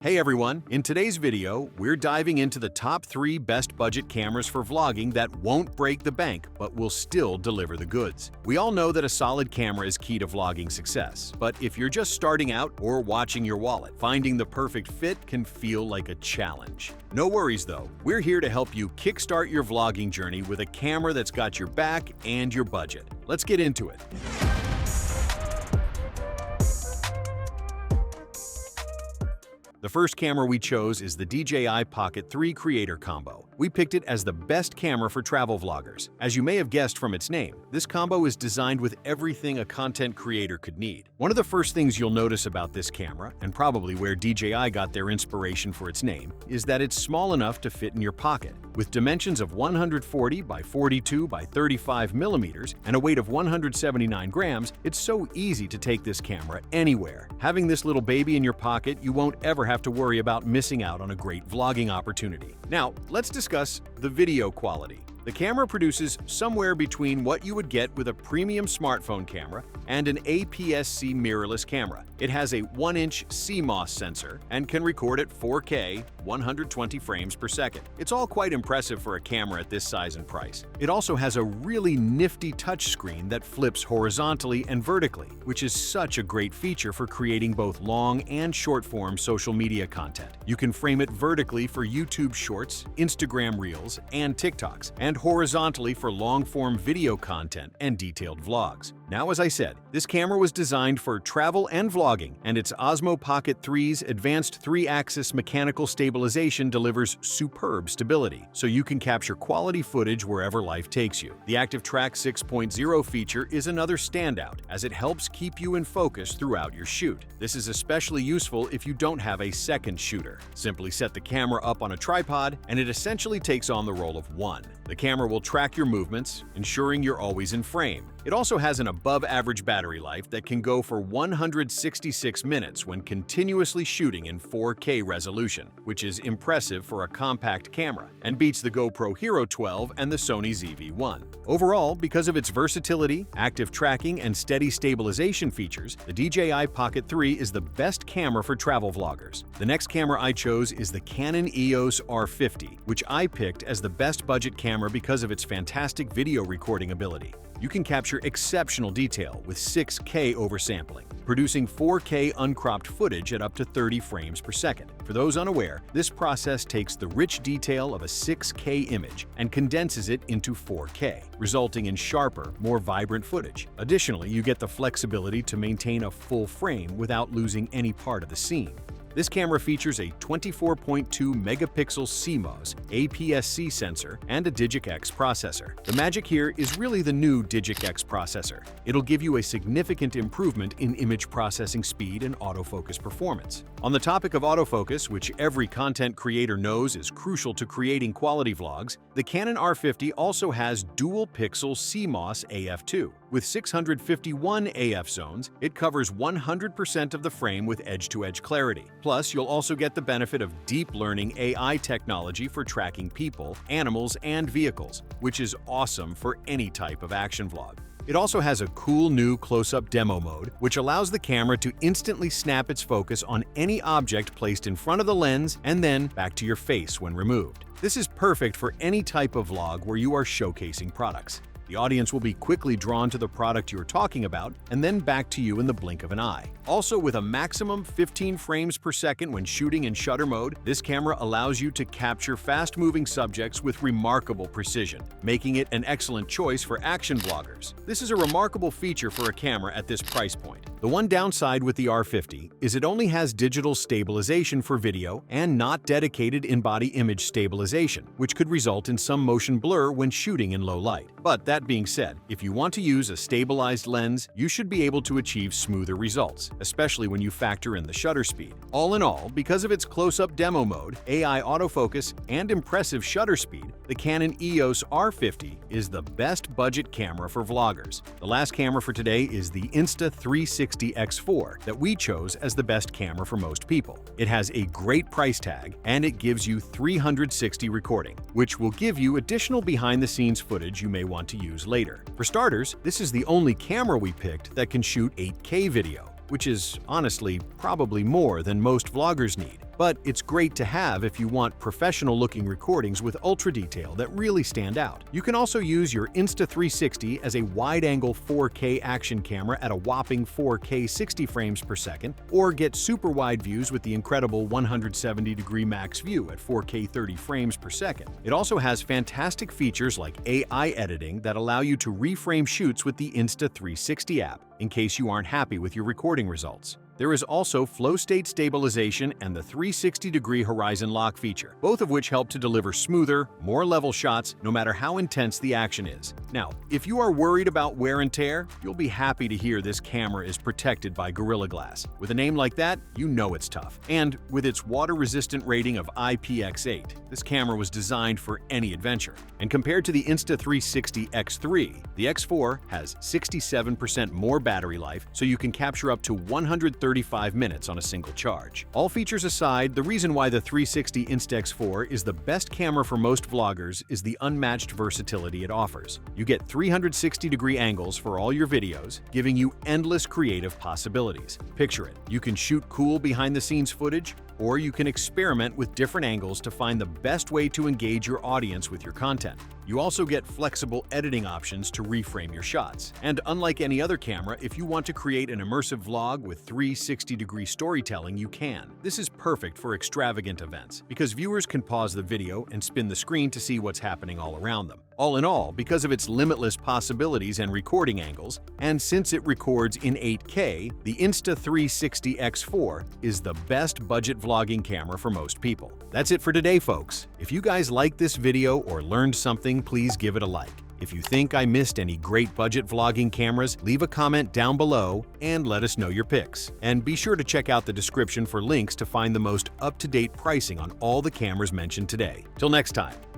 Hey everyone, in today's video, we're diving into the top 3 best budget cameras for vlogging that won't break the bank but will still deliver the goods. We all know that a solid camera is key to vlogging success, but if you're just starting out or watching your wallet, finding the perfect fit can feel like a challenge. No worries though, we're here to help you kickstart your vlogging journey with a camera that's got your back and your budget. Let's get into it. The first camera we chose is the DJI Pocket 3 Creator Combo. We picked it as the best camera for travel vloggers. As you may have guessed from its name, this combo is designed with everything a content creator could need. One of the first things you'll notice about this camera, and probably where DJI got their inspiration for its name, is that it's small enough to fit in your pocket. With dimensions of 140 by 42 by 35 millimeters and a weight of 179 grams, it's so easy to take this camera anywhere. Having this little baby in your pocket, you won't ever have to worry about missing out on a great vlogging opportunity. Now, let's discuss the video quality. The camera produces somewhere between what you would get with a premium smartphone camera and an APS-C mirrorless camera. It has a 1-inch CMOS sensor and can record at 4K, 120 frames per second. It's all quite impressive for a camera at this size and price. It also has a really nifty touchscreen that flips horizontally and vertically, which is such a great feature for creating both long and short-form social media content. You can frame it vertically for YouTube Shorts, Instagram Reels, and TikToks, and horizontally for long-form video content and detailed vlogs. Now, as I said, this camera was designed for travel and vlogging, and its Osmo Pocket 3's advanced 3-axis mechanical stabilization delivers superb stability, so you can capture quality footage wherever life takes you. The Active Track 6.0 feature is another standout, as it helps keep you in focus throughout your shoot. This is especially useful if you don't have a second shooter. Simply set the camera up on a tripod, and it essentially takes on the role of one. The camera will track your movements, ensuring you're always in frame. It also has an above-average battery life that can go for 166 minutes when continuously shooting in 4K resolution, which is impressive for a compact camera, and beats the GoPro Hero 12 and the Sony ZV-1. Overall, because of its versatility, active tracking, and steady stabilization features, the DJI Pocket 3 is the best camera for travel vloggers. The next camera I chose is the Canon EOS R50, which I picked as the best budget camera because of its fantastic video recording ability. You can capture exceptional detail with 6K oversampling, producing 4K uncropped footage at up to 30 frames per second. For those unaware, this process takes the rich detail of a 6K image and condenses it into 4K, resulting in sharper, more vibrant footage. Additionally, you get the flexibility to maintain a full frame without losing any part of the scene. This camera features a 24.2 megapixel CMOS APS-C sensor and a Digi-X processor. The magic here is really the new Digi-X processor. It'll give you a significant improvement in image processing speed and autofocus performance. On the topic of autofocus, which every content creator knows is crucial to creating quality vlogs, the Canon R50 also has dual-pixel CMOS AF2. With 651 AF zones, it covers 100% of the frame with edge-to-edge clarity. Plus, you'll also get the benefit of deep learning AI technology for tracking people, animals, and vehicles, which is awesome for any type of action vlog. It also has a cool new close-up demo mode, which allows the camera to instantly snap its focus on any object placed in front of the lens and then back to your face when removed. This is perfect for any type of vlog where you are showcasing products. The audience will be quickly drawn to the product you're talking about and then back to you in the blink of an eye. Also, with a maximum 15 frames per second when shooting in shutter mode, this camera allows you to capture fast-moving subjects with remarkable precision, making it an excellent choice for action vloggers. This is a remarkable feature for a camera at this price point. The one downside with the R50 is it only has digital stabilization for video and not dedicated in-body image stabilization, which could result in some motion blur when shooting in low light. But that being said, if you want to use a stabilized lens, you should be able to achieve smoother results, especially when you factor in the shutter speed. All in all, because of its close-up demo mode, AI autofocus, and impressive shutter speed, the Canon EOS R50 is the best budget camera for vloggers. The last camera for today is the Insta360 X4 that we chose as the best camera for most people. It has a great price tag, and it gives you 360 recording, which will give you additional behind-the-scenes footage you may want to use later. For starters, this is the only camera we picked that can shoot 8K video, which is honestly probably more than most vloggers need. But it's great to have if you want professional-looking recordings with ultra detail that really stand out. You can also use your Insta360 as a wide-angle 4K action camera at a whopping 4K 60 frames per second, or get super wide views with the incredible 170-degree max view at 4K 30 frames per second. It also has fantastic features like AI editing that allow you to reframe shoots with the Insta360 app, in case you aren't happy with your recording results. There is also flow state stabilization and the 360-degree horizon lock feature, both of which help to deliver smoother, more level shots no matter how intense the action is. Now, if you are worried about wear and tear, you'll be happy to hear this camera is protected by Gorilla Glass. With a name like that, you know it's tough. And with its water-resistant rating of IPX8, this camera was designed for any adventure. And compared to the Insta360 X3, the X4 has 67% more battery life, so you can capture up to 135 minutes on a single charge. All features aside, the reason why the 360 Insta-X4 is the best camera for most vloggers is the unmatched versatility it offers. You get 360-degree angles for all your videos, giving you endless creative possibilities. Picture it, you can shoot cool behind-the-scenes footage, or you can experiment with different angles to find the best way to engage your audience with your content. You also get flexible editing options to reframe your shots. And unlike any other camera, if you want to create an immersive vlog with 360-degree storytelling, you can. This is perfect for extravagant events, because viewers can pause the video and spin the screen to see what's happening all around them. All in all, because of its limitless possibilities and recording angles, and since it records in 8K, the Insta360 X4 is the best budget vlogging camera for most people. That's it for today, folks. If you guys liked this video or learned something, please give it a like. If you think I missed any great budget vlogging cameras, leave a comment down below and let us know your picks. And be sure to check out the description for links to find the most up-to-date pricing on all the cameras mentioned today. Till next time,